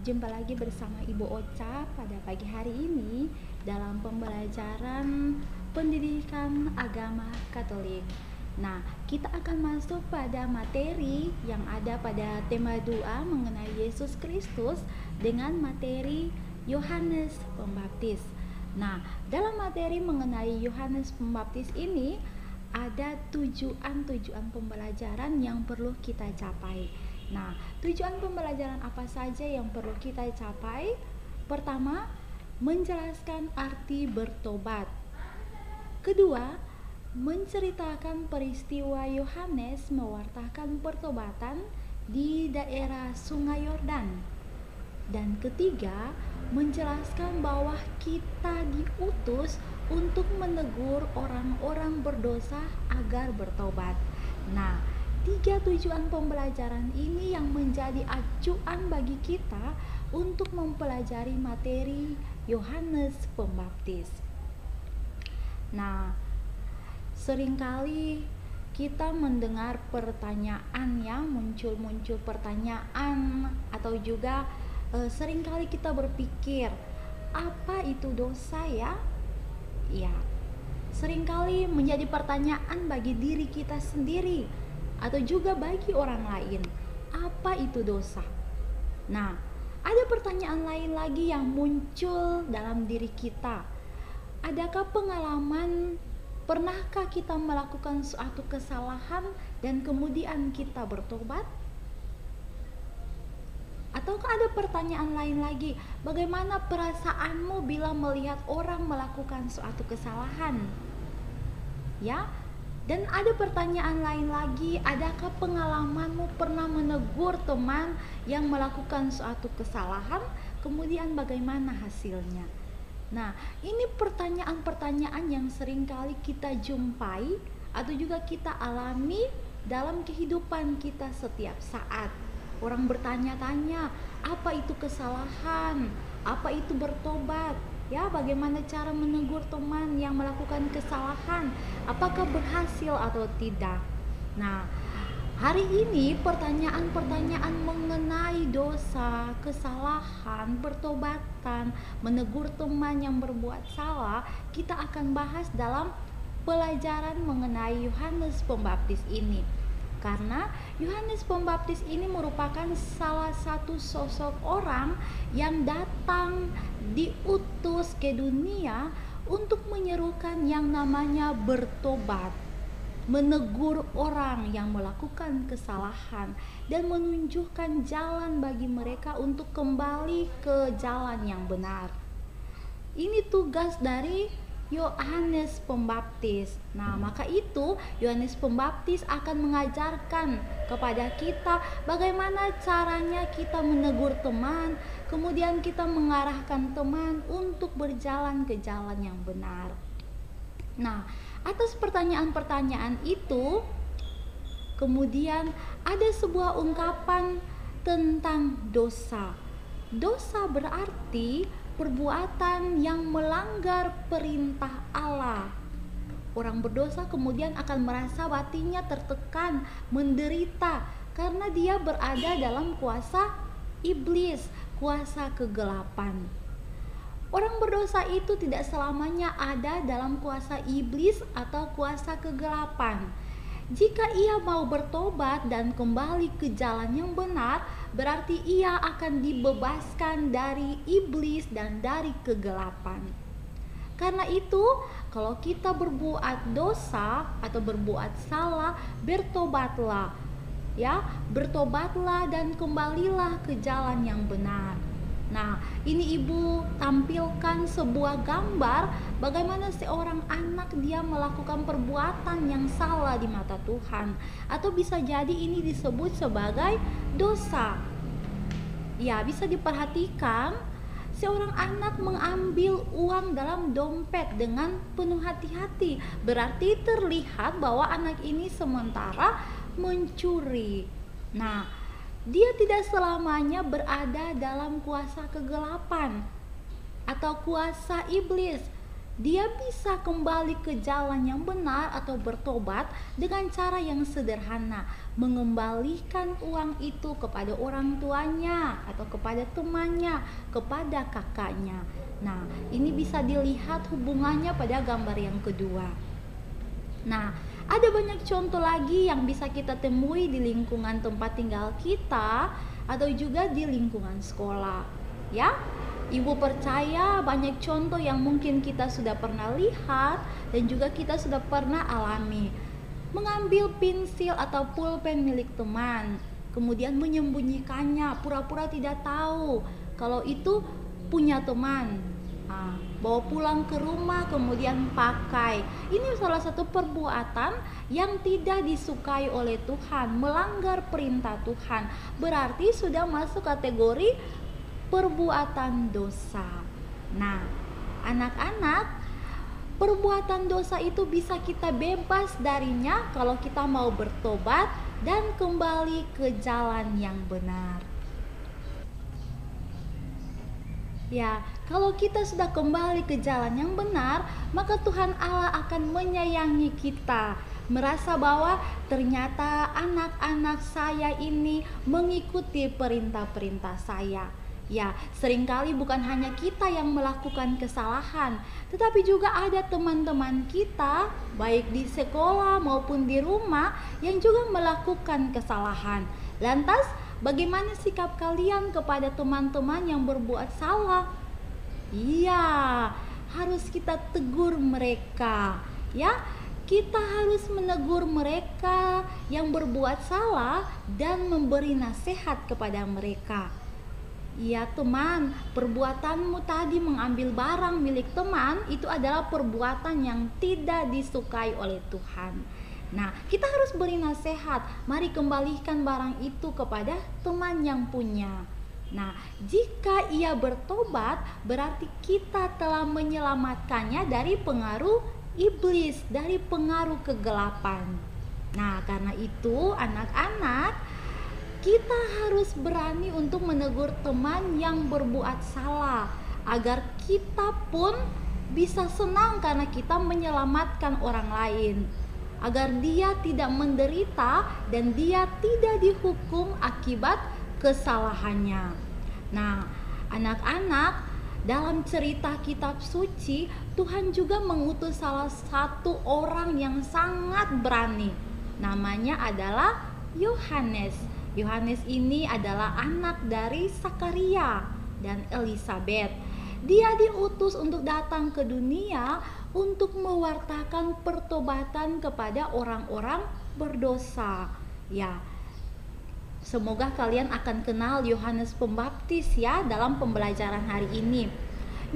Jumpa lagi bersama Ibu Ocha pada pagi hari ini dalam pembelajaran pendidikan agama Katolik. Nah, kita akan masuk pada materi yang ada pada tema 2 mengenai Yesus Kristus dengan materi Yohanes Pembaptis. Nah, dalam materi mengenai Yohanes Pembaptis ini ada tujuan pembelajaran yang perlu kita capai. Nah, tujuan pembelajaran apa saja yang perlu kita capai? Pertama, menjelaskan arti bertobat. Kedua, menceritakan peristiwa Yohanes mewartakan pertobatan di daerah Sungai Yordan. Dan ketiga, menjelaskan bahwa kita diutus untuk menegur orang-orang berdosa agar bertobat. Nah, 3 tujuan pembelajaran ini yang menjadi acuan bagi kita untuk mempelajari materi Yohanes Pembaptis. Nah, seringkali kita mendengar pertanyaan ya, muncul pertanyaan atau juga seringkali kita berpikir, apa itu dosa ya? Ya, seringkali menjadi pertanyaan bagi diri kita sendiri atau juga bagi orang lain, apa itu dosa? Nah, ada pertanyaan lain lagi yang muncul dalam diri kita. Adakah pernahkah kita melakukan suatu kesalahan dan kemudian kita bertobat? Ataukah ada pertanyaan lain lagi, bagaimana perasaanmu bila melihat orang melakukan suatu kesalahan? Ya, dan ada pertanyaan lain lagi, adakah pengalamanmu pernah menegur teman yang melakukan suatu kesalahan, kemudian bagaimana hasilnya? Nah, ini pertanyaan-pertanyaan yang seringkali kita jumpai atau juga kita alami dalam kehidupan kita setiap saat. Orang bertanya-tanya, apa itu kesalahan? Apa itu bertobat? Ya, bagaimana cara menegur teman yang melakukan kesalahan? Apakah berhasil atau tidak? Nah, hari ini pertanyaan-pertanyaan mengenai dosa, kesalahan, pertobatan, menegur teman yang berbuat salah, kita akan bahas dalam pelajaran mengenai Yohanes Pembaptis ini. Karena Yohanes Pembaptis ini merupakan salah satu sosok orang yang datang diutus ke dunia untuk menyerukan yang namanya bertobat, menegur orang yang melakukan kesalahan dan menunjukkan jalan bagi mereka untuk kembali ke jalan yang benar. Ini tugas dari Yohanes Pembaptis. Nah, maka itu Yohanes Pembaptis akan mengajarkan kepada kita bagaimana caranya kita menegur teman, kemudian kita mengarahkan teman untuk berjalan ke jalan yang benar. Nah, atas pertanyaan-pertanyaan itu, kemudian ada sebuah ungkapan tentang dosa. Dosa berarti perbuatan yang melanggar perintah Allah. Orang berdosa kemudian akan merasa batinnya tertekan, menderita karena dia berada dalam kuasa iblis, kuasa kegelapan. Orang berdosa itu tidak selamanya ada dalam kuasa iblis atau kuasa kegelapan. Jika ia mau bertobat dan kembali ke jalan yang benar, berarti ia akan dibebaskan dari iblis dan dari kegelapan. Karena itu, kalau kita berbuat dosa atau berbuat salah, bertobatlah. Ya, bertobatlah dan kembalilah ke jalan yang benar. Nah, ini ibu tampilkan sebuah gambar bagaimana seorang anak dia melakukan perbuatan yang salah di mata Tuhan, atau bisa jadi ini disebut sebagai dosa. Ya, bisa diperhatikan seorang anak mengambil uang dalam dompet dengan penuh hati-hati. Berarti terlihat bahwa anak ini sementara mencuri. Nah, dia tidak selamanya berada dalam kuasa kegelapan atau kuasa iblis. dia bisa kembali ke jalan yang benar atau bertobat dengan cara yang sederhana, mengembalikan uang itu kepada orang tuanya atau kepada temannya, kepada kakaknya. Nah, ini bisa dilihat hubungannya pada gambar yang kedua. Nah, ada banyak contoh lagi yang bisa kita temui di lingkungan tempat tinggal kita atau juga di lingkungan sekolah. Ya, Ibu percaya banyak contoh yang mungkin kita sudah pernah lihat dan juga kita sudah pernah alami. Mengambil pensil atau pulpen milik teman, kemudian menyembunyikannya, pura-pura tidak tahu kalau itu punya teman. Bawa pulang ke rumah kemudian pakai. Ini salah satu perbuatan yang tidak disukai oleh Tuhan, melanggar perintah Tuhan. Berarti sudah masuk kategori perbuatan dosa. Nah, anak-anak, perbuatan dosa itu bisa kita bebas darinya kalau kita mau bertobat dan kembali ke jalan yang benar. Ya, kalau kita sudah kembali ke jalan yang benar, maka Tuhan Allah akan menyayangi kita. Merasa bahwa ternyata anak-anak saya ini mengikuti perintah-perintah saya. Ya, seringkali bukan hanya kita yang melakukan kesalahan, tetapi juga ada teman-teman kita, baik di sekolah maupun di rumah, yang juga melakukan kesalahan. Lantas, bagaimana sikap kalian kepada teman-teman yang berbuat salah? Iya, harus kita tegur mereka. Ya, kita harus menegur mereka yang berbuat salah dan memberi nasihat kepada mereka. Ya teman, perbuatanmu tadi mengambil barang milik teman itu adalah perbuatan yang tidak disukai oleh Tuhan. Nah, kita harus beri nasihat, mari kembalikan barang itu kepada teman yang punya. Nah, jika ia bertobat, berarti kita telah menyelamatkannya dari pengaruh iblis, dari pengaruh kegelapan. Nah, karena itu anak-anak, kita harus berani untuk menegur teman yang berbuat salah, agar kita pun bisa senang karena kita menyelamatkan orang lain, agar dia tidak menderita dan dia tidak dihukum akibat kesalahannya. Nah, anak-anak, dalam cerita kitab suci, Tuhan juga mengutus salah satu orang yang sangat berani. Namanya adalah Yohanes. Yohanes ini adalah anak dari Sakaria dan Elisabet. Dia diutus untuk datang ke dunia untuk mewartakan pertobatan kepada orang-orang berdosa. Ya, semoga kalian akan kenal Yohanes Pembaptis ya dalam pembelajaran hari ini.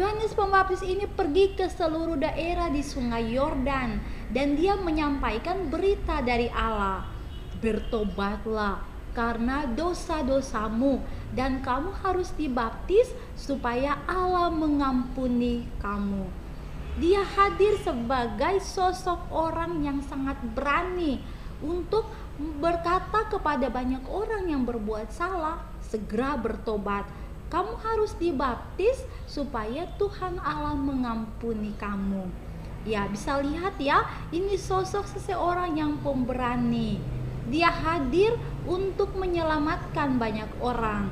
Yohanes Pembaptis ini pergi ke seluruh daerah di Sungai Yordan dan dia menyampaikan berita dari Allah. Bertobatlah karena dosa-dosamu dan kamu harus dibaptis supaya Allah mengampuni kamu. Dia hadir sebagai sosok orang yang sangat berani untuk berkata kepada banyak orang yang berbuat salah, segera bertobat. Kamu harus dibaptis supaya Tuhan Allah mengampuni kamu. Ya, bisa lihat ya, ini sosok seseorang yang pemberani. Dia hadir untuk menyelamatkan banyak orang.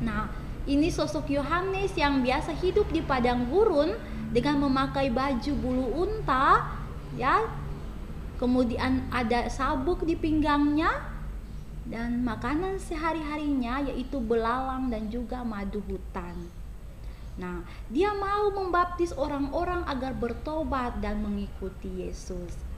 Nah, ini sosok Yohanes yang biasa hidup di padang gurun dengan memakai baju bulu unta, ya. Kemudian ada sabuk di pinggangnya dan makanan sehari-harinya yaitu belalang dan juga madu hutan. Nah, dia mau membaptis orang-orang agar bertobat dan mengikuti Yesus.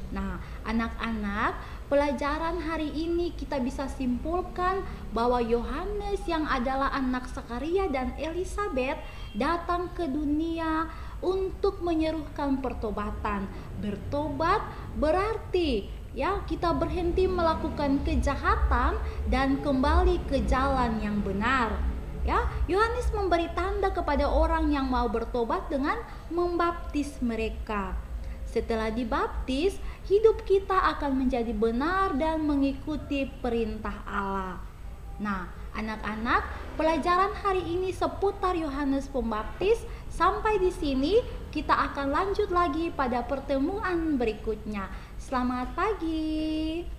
Nah, anak-anak, pelajaran hari ini kita bisa simpulkan bahwa Yohanes yang adalah anak Sakaria dan Elisabet datang ke dunia untuk menyerukan pertobatan. Bertobat berarti ya kita berhenti melakukan kejahatan dan kembali ke jalan yang benar. Ya, Yohanes memberi tanda kepada orang yang mau bertobat dengan membaptis mereka. Setelah dibaptis, hidup kita akan menjadi benar dan mengikuti perintah Allah. Nah, anak-anak, pelajaran hari ini seputar Yohanes Pembaptis sampai di sini. kita akan lanjut lagi pada pertemuan berikutnya. Selamat pagi.